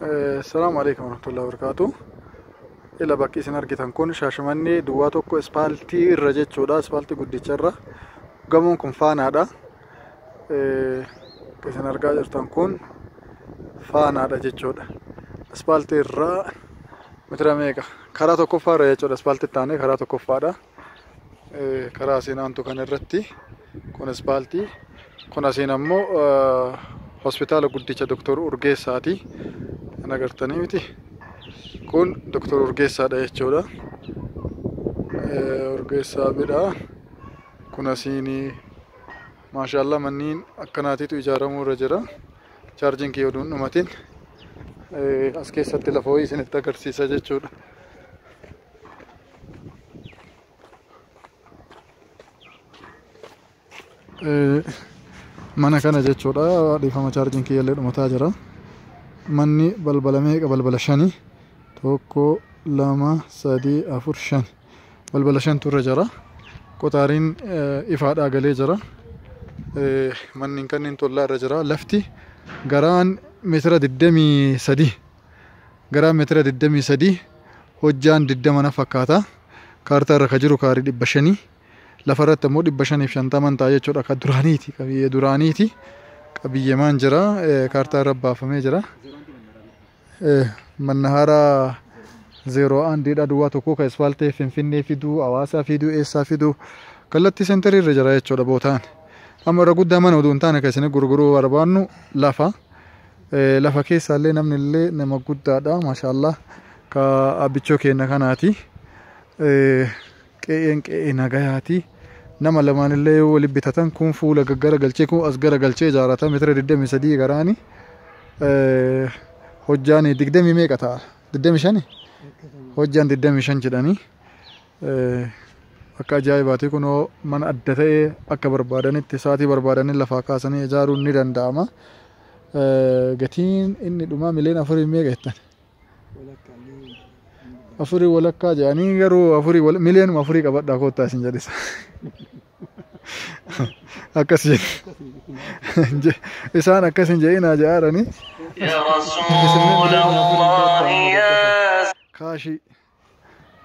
Assalamu alaikum warahmatullahi wabarakatuh. Ila bakki isin argitan kun Shaashamannee duwwaa tokko ispaaltii irra jechuudha. Ispaaltii guddicharra gamoon kun faanaadha. Isin argaa jirtan kun faanaadha jechuudha. Ispaaltii irraa meetira meeqa? Karaa tokkoffaarra jechuudha. Ispaaltii taanee karaa tokkoffaadha. Karaa asiin aantu kan irratti kun ispaaltii, kun asiin ammoo hospitaala guddicha Dr. Urgeessaati. Kan agartanii miti. Kun Dr. Urgeessaadha jechuudha. Urgeessaa bidhaa. Kun asiin maashaallah manniin akkanaatiitu ijaaramuu irra jira. Chaarjiin kiyya oduun dhumatiin as keessatti lafa ho'i isinitti agarsiisa jechuudha. Mana kana jechuudha. Dhiifama chaarjiin kiyya illee dhumataa jira. Manni balbala meeqa? Balbala 5. 1 2 3 4 5 balbala 5tu irra jira. Qotaariin ifaadhaa galee jira. Manni kanneen tollaa irra jira. Lafti garaan meetira 23, garaan meetira 23, hojjaan 20 fakkaata. Kaartaa irra ka jiru kaarii 500, lafarratti immoo 550 ta'a jechuudha. Ka duraaniiti, qabiyyee duraaniiti. Qabiyyeemaan jira. Kaartaa irra baafamee jira. Manna haaraa 01 duwwaa tokko ka ispaaltii Finfinnee fiduu, Hawaasaa fiduu, eessaa fiduu kallattii seenterii irra jira jechuudha bootaan. Amma irra guddaa mana oduu hin taane kan isin gurguruu barbaannu lafa. Lafa keessaallee namni illee nama guddaadha maashaallah. Ka abbichoo keenya kanaati. Qe'een qe'ee nagayaati. Nama lamaan illee waliin bitatan kun fuula gaggara galchee kun as gara galchee ijaarata meetira 23 garaani. Hojjaan 20 meeqa ta'a? 25? Hojjaan 25 jedhanii. Akka ajaa'ibaati kunoo mana adda ta'ee akka barbaadanitti sa'aatii barbaadanii lafaa kaasanii ijaaruun ni danda'ama. Gatiin inni dhumaa miliyoona 4 meeqa jettan? 4 walakkaa jedhanii garuu miliyoonuma 4 qabadhaa koottaa isin jedhisa. Akkas jedhe. Isaan akkas hin jedhinaa jedhaaranii. Kaashii